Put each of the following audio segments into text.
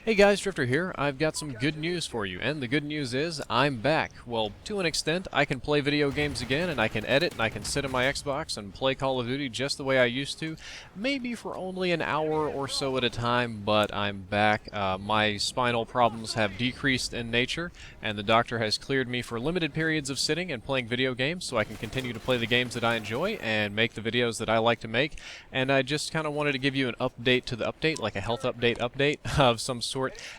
Hey guys, Drifter here. I've got some good news for you, and the good news is I'm back. Well, to an extent, I can play video games again, and I can edit, and I can sit on my Xbox and play Call of Duty just the way I used to, maybe for only an hour or so at a time, but I'm back. My spinal problems have decreased in nature, and the doctor has cleared me for limited periods of sitting and playing video games, so I can continue to play the games that I enjoy and make the videos that I like to make, and I just kind of wanted to give you an update to the update, like a health update of some sort,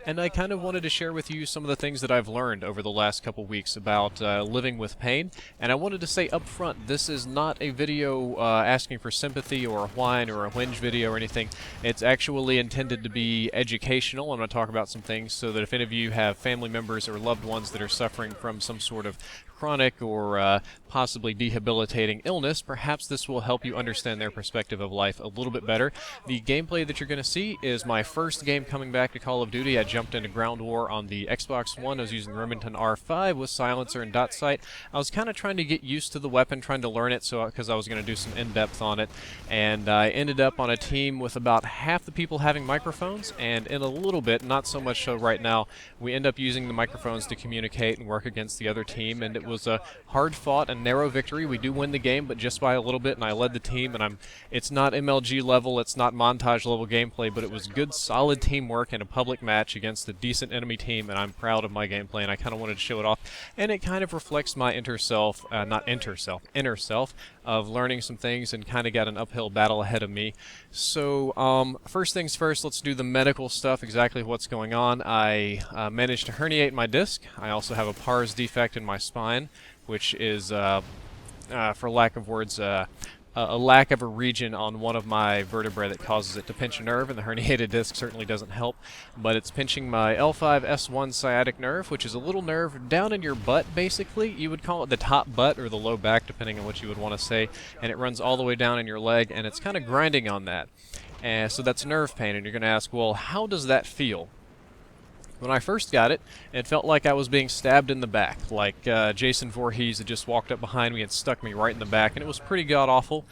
and I kind of wanted to share with you some of the things that I've learned over the last couple weeks about living with pain. And I wanted to say up front, this is not a video asking for sympathy or a whine or a whinge video or anything. It's actually intended to be educational. I'm going to talk about some things so that if any of you have family members or loved ones that are suffering from some sort of chronic or possibly debilitating illness, perhaps this will help you understand their perspective of life a little bit better. The gameplay that you're going to see is my first game coming back to Call of Duty. I jumped into Ground War on the Xbox One. I was using Remington R5 with silencer and dot sight. I was kind of trying to get used to the weapon, trying to learn it, so because I was going to do some in-depth on it, and I ended up on a team with about half the people having microphones, and in a little bit, not so much so right now, we end up using the microphones to communicate and work against the other team, and it was a hard-fought and narrow victory. We do win the game, but just by a little bit, and I led the team, and it's not MLG level, it's not montage level gameplay, but it was good, solid teamwork in a public match against a decent enemy team, and I'm proud of my gameplay, and I kind of wanted to show it off, and it kind of reflects my inner self of learning some things and kind of got an uphill battle ahead of me. So, first things first, let's do the medical stuff, exactly what's going on. I managed to herniate my disc. I also have a pars defect in my spine, which is, for lack of words, a lack of a region on one of my vertebrae that causes it to pinch a nerve, and the herniated disc certainly doesn't help, but it's pinching my L5-S1 sciatic nerve, which is a little nerve down in your butt, basically. You would call it the top butt or the low back, depending on what you would want to say, and it runs all the way down in your leg, and it's kind of grinding on that. And so that's nerve pain, and you're going to ask, well, how does that feel? When I first got it, it felt like I was being stabbed in the back, like Jason Voorhees had just walked up behind me and stuck me right in the back, and it was pretty god-awful.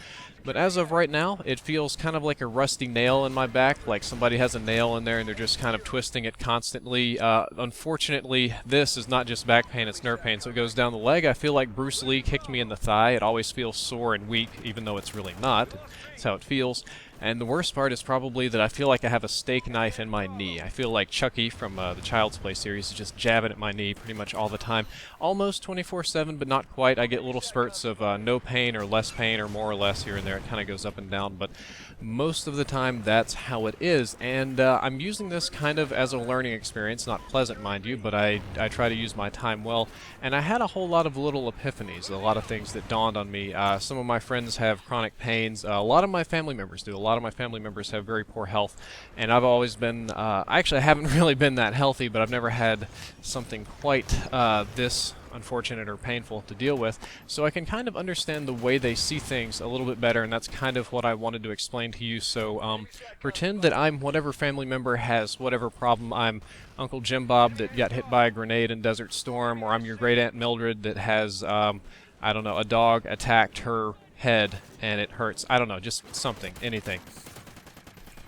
But as of right now, it feels kind of like a rusty nail in my back, like somebody has a nail in there and they're just kind of twisting it constantly. Unfortunately, this is not just back pain, it's nerve pain, so it goes down the leg. I feel like Bruce Lee kicked me in the thigh. It always feels sore and weak, even though it's really not. That's how it feels. And the worst part is probably that I feel like I have a steak knife in my knee. I feel like Chucky from the Child's Play series is just jabbing at my knee pretty much all the time. Almost 24/7, but not quite. I get little spurts of no pain or less pain or more or less here and there. It kind of goes up and down, but most of the time that's how it is. And I'm using this kind of as a learning experience. Not pleasant, mind you, but I try to use my time well. And I had a whole lot of little epiphanies, a lot of things that dawned on me. Some of my friends have chronic pains. A lot of my family members do. A lot of my family members have very poor health, and I've always been, actually I haven't really been that healthy, but I've never had something quite this unfortunate or painful to deal with, so I can kind of understand the way they see things a little bit better, and that's kind of what I wanted to explain to you. So pretend that I'm whatever family member has whatever problem. I'm Uncle Jim Bob that got hit by a grenade in Desert Storm, or I'm your great Aunt Mildred that has, I don't know, a dog attacked her head and it hurts. I don't know, just something, anything.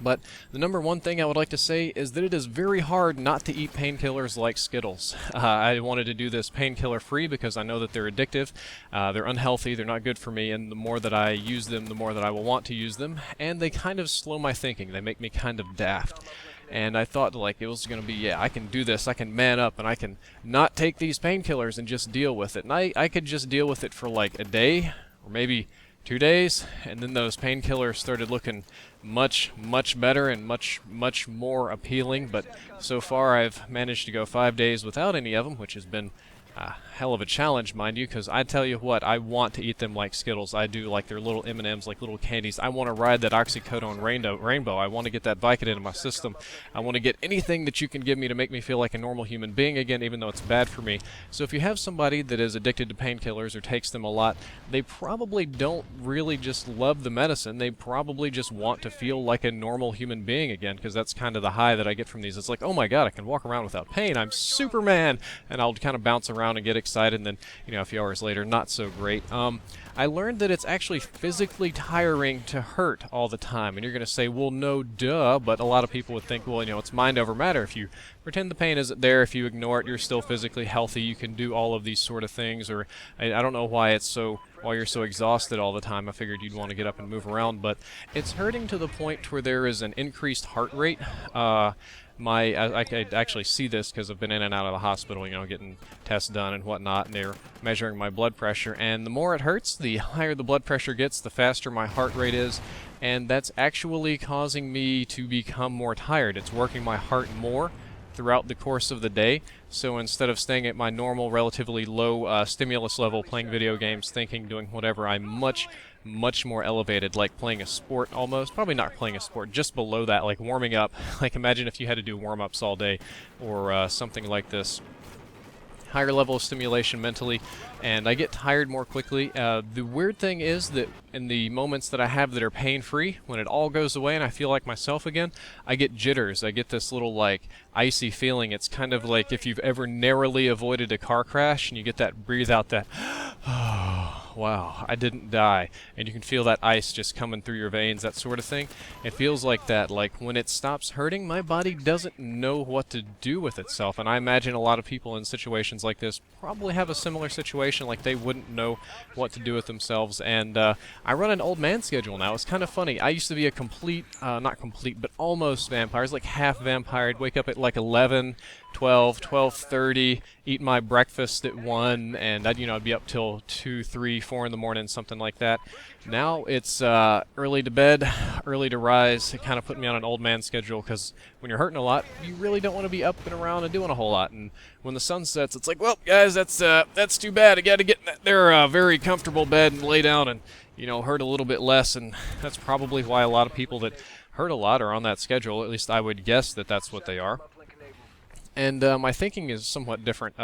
But the number one thing I would like to say is that it is very hard not to eat painkillers like Skittles. I wanted to do this painkiller free because I know that they're addictive, they're unhealthy, they're not good for me, and the more that I use them, the more that I will want to use them, and they kind of slow my thinking. They make me kind of daft. And I thought, like, it was going to be, yeah, I can do this, I can man up, and I can not take these painkillers and just deal with it. And I could just deal with it for like a day, or maybe 2 days, and then those painkillers started looking much better and much more appealing. But so far I've managed to go 5 days without any of them, which has been a hell of a challenge, mind you, because I tell you what, I want to eat them like Skittles. I do, like they're little M&Ms, like little candies. I want to ride that oxycodone rainbow. I want to get that Vicodin in my system. I want to get anything that you can give me to make me feel like a normal human being again, even though it's bad for me. So if you have somebody that is addicted to painkillers or takes them a lot, they probably don't really just love the medicine. They probably just want to feel like a normal human being again, because that's kind of the high that I get from these. It's like, oh my god, I can walk around without pain. I'm Superman! And I'll kind of bounce around around and get excited, and then, you know, a few hours later, not so great. I learned that it's actually physically tiring to hurt all the time. And you're going to say, well, no, duh, but a lot of people would think, well, you know, it's mind over matter. If you pretend the pain isn't there, if you ignore it, you're still physically healthy. You can do all of these sort of things. Or I don't know why you're so exhausted all the time. I figured you'd want to get up and move around, but it's hurting to the point where there is an increased heart rate. I could actually see this because I've been in and out of the hospital, you know, getting tests done and whatnot, and they're measuring my blood pressure. And the more it hurts, the higher the blood pressure gets, the faster my heart rate is, and that's actually causing me to become more tired. It's working my heart more throughout the course of the day. So instead of staying at my normal, relatively low stimulus level, playing video games, thinking, doing whatever, I'm much more elevated, like playing a sport almost. Probably not playing a sport, just below that, like warming up. Like imagine if you had to do warm-ups all day or something like this. Higher level of stimulation mentally, and I get tired more quickly. The weird thing is that in the moments that I have that are pain-free, when it all goes away and I feel like myself again, I get jitters. I get this little like icy feeling. It's kind of like if you've ever narrowly avoided a car crash and you get that breathe out that wow, I didn't die, and you can feel that ice just coming through your veins, that sort of thing. It feels like that. Like when it stops hurting, my body doesn't know what to do with itself, and I imagine a lot of people in situations like this probably have a similar situation, like they wouldn't know what to do with themselves. And I run an old man schedule now. It's kind of funny. I used to be a complete, not complete, but almost vampire. I was like half vampire. I'd wake up at like 11, 12, 12:30, eat my breakfast at 1, and I'd be up till 2, 3, 4 in the morning, something like that. Now it's early to bed, early to rise. It kind of put me on an old man schedule because when you're hurting a lot, you really don't want to be up and around and doing a whole lot. And when the sun sets, it's like, well, guys, that's too bad. I got to get in their very comfortable bed and lay down and hurt a little bit less. And that's probably why a lot of people that hurt a lot are on that schedule. At least I would guess that that's what they are. And my thinking is somewhat different.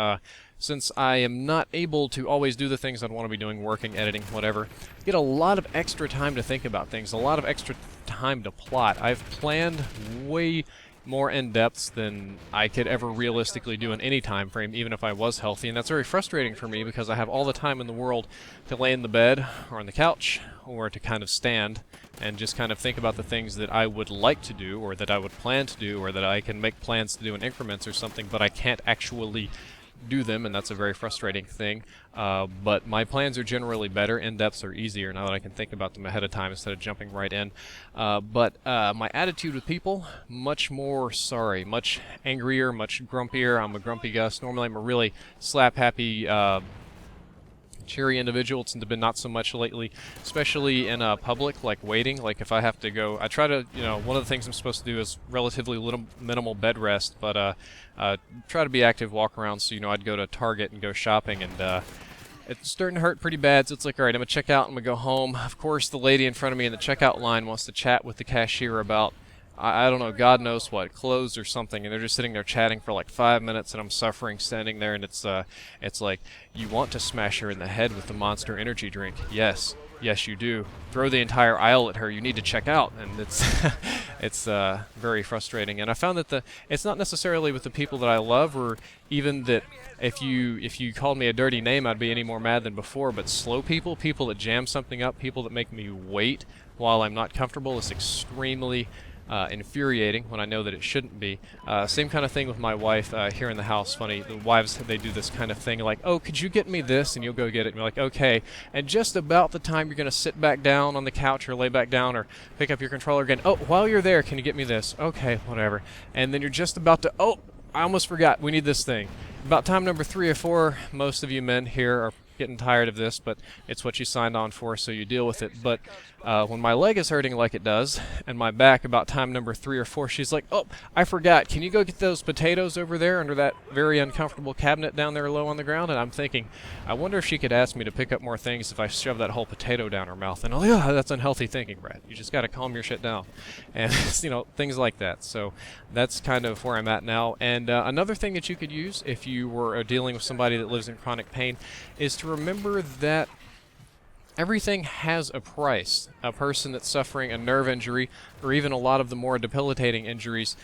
Since I am not able to always do the things I'd want to be doing, working, editing, whatever, I get a lot of extra time to think about things, a lot of extra time to plot. I've planned way more in-depth than I could ever realistically do in any time frame, even if I was healthy, and that's very frustrating for me because I have all the time in the world to lay in the bed or on the couch or to kind of stand and just kind of think about the things that I would like to do or that I would plan to do or that I can make plans to do in increments or something, but I can't actually do them, and that's a very frustrating thing. But my plans are generally better. In-depths are easier now that I can think about them ahead of time instead of jumping right in. But my attitude with people, much more sorry, much angrier, much grumpier. I'm a grumpy Gus. Normally I'm a really slap-happy, cheery individual. It's been not so much lately, especially in public, like waiting. Like if I have to go, I try to, one of the things I'm supposed to do is relatively minimal bed rest, but try to be active, walk around. So I'd go to Target and go shopping, and it's starting to hurt pretty bad. So it's like, all right, I'm gonna check out, I'm gonna go home. Of course, the lady in front of me in the checkout line wants to chat with the cashier about I don't know, God knows what, clothes or something, and they're just sitting there chatting for like 5 minutes, and I'm suffering standing there, and it's like, you want to smash her in the head with the Monster energy drink. Yes, you do. Throw the entire aisle at her. You need to check out, and it's very frustrating. And I found that it's not necessarily with the people that I love, or even that if you called me a dirty name, I'd be any more mad than before. But slow people that jam something up, people that make me wait while I'm not comfortable, is extremely infuriating when I know that it shouldn't be. Same kind of thing with my wife here in the house. Funny, the wives, they do this kind of thing like, oh, could you get me this? And you'll go get it, and you're like, okay. And just about the time you're going to sit back down on the couch or lay back down or pick up your controller again, oh, while you're there, can you get me this? Okay, whatever. And then you're just about to, oh, I almost forgot, we need this thing. About time number 3 or 4, most of you men here are getting tired of this, but it's what you signed on for, so you deal with it. But when my leg is hurting like it does, and my back about time number 3 or 4, she's like, oh, I forgot, can you go get those potatoes over there under that very uncomfortable cabinet down there low on the ground? And I'm thinking, I wonder if she could ask me to pick up more things if I shove that whole potato down her mouth. And oh, that's unhealthy thinking, Brad. You just got to calm your shit down. And things like that. So that's kind of where I'm at now. And another thing that you could use if you were dealing with somebody that lives in chronic pain is to remember that everything has a price. A person that's suffering a nerve injury, or even a lot of the more debilitating injuries,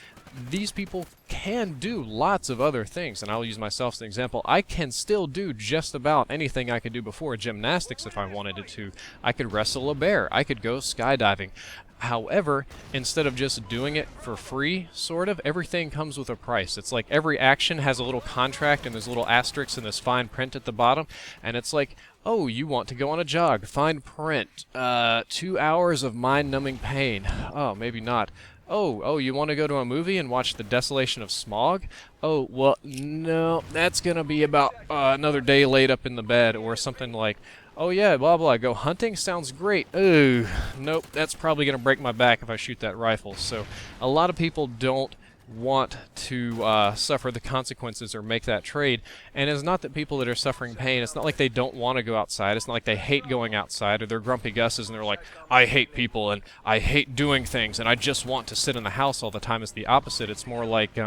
these people can do lots of other things, and I'll use myself as an example. I can still do just about anything I could do before. Gymnastics, if I wanted to. I could wrestle a bear. I could go skydiving. However, instead of just doing it for free, sort of, everything comes with a price. It's like every action has a little contract, and there's little asterisks and this fine print at the bottom, and it's like, oh, you want to go on a jog, fine print, 2 hours of mind-numbing pain. Oh, maybe not. Oh, you want to go to a movie and watch The Desolation of Smog? Oh, well, no, that's going to be about another day laid up in the bed, or something like, oh yeah, blah blah, go hunting? Sounds great. Ooh, nope, that's probably going to break my back if I shoot that rifle. So a lot of people don't want to suffer the consequences or make that trade. And it's not that people that are suffering pain, it's not like they don't want to go outside, it's not like they hate going outside, or they're grumpy Gusses and they're like, I hate people and I hate doing things and I just want to sit in the house all the time. It's the opposite. It's more like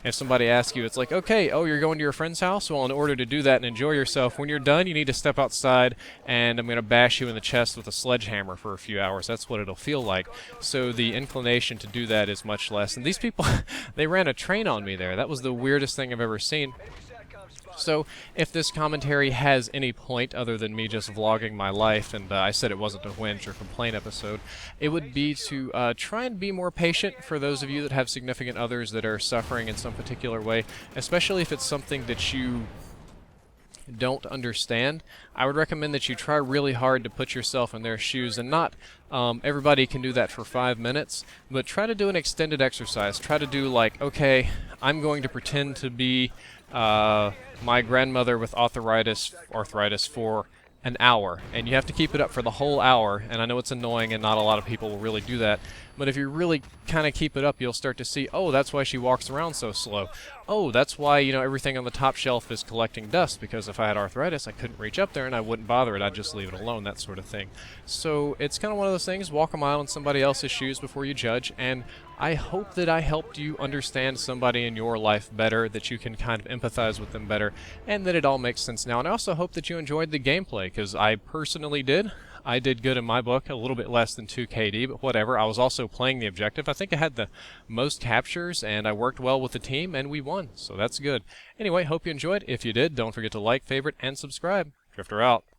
if somebody asks you, it's like, okay, oh, you're going to your friend's house? Well, in order to do that and enjoy yourself, when you're done, you need to step outside and I'm going to bash you in the chest with a sledgehammer for a few hours. That's what it'll feel like. So the inclination to do that is much less. And these people, they ran a train on me there. That was the weirdest thing I've ever seen. So if this commentary has any point other than me just vlogging my life, and I said it wasn't a whinge or complaint episode, it would be to try and be more patient for those of you that have significant others that are suffering in some particular way, especially if it's something that you don't understand. I would recommend that you try really hard to put yourself in their shoes, and not everybody can do that for 5 minutes, but try to do an extended exercise. Try to do like, okay, I'm going to pretend to be my grandmother with arthritis for an hour, and you have to keep it up for the whole hour. And I know it's annoying and not a lot of people will really do that, but if you really kind of keep it up, you'll start to see, oh, that's why she walks around so slow. Oh, that's why, you know, everything on the top shelf is collecting dust, because if I had arthritis, I couldn't reach up there and I wouldn't bother it. I'd just leave it alone, that sort of thing. So it's kind of one of those things, walk a mile in somebody else's shoes before you judge, and I hope that I helped you understand somebody in your life better, that you can kind of empathize with them better, and that it all makes sense now. And I also hope that you enjoyed the gameplay, because I personally did. I did good in my book, a little bit less than 2 KD, but whatever. I was also playing the objective. I think I had the most captures, and I worked well with the team, and we won, so that's good. Anyway, hope you enjoyed. If you did, don't forget to like, favorite, and subscribe. Drifter out.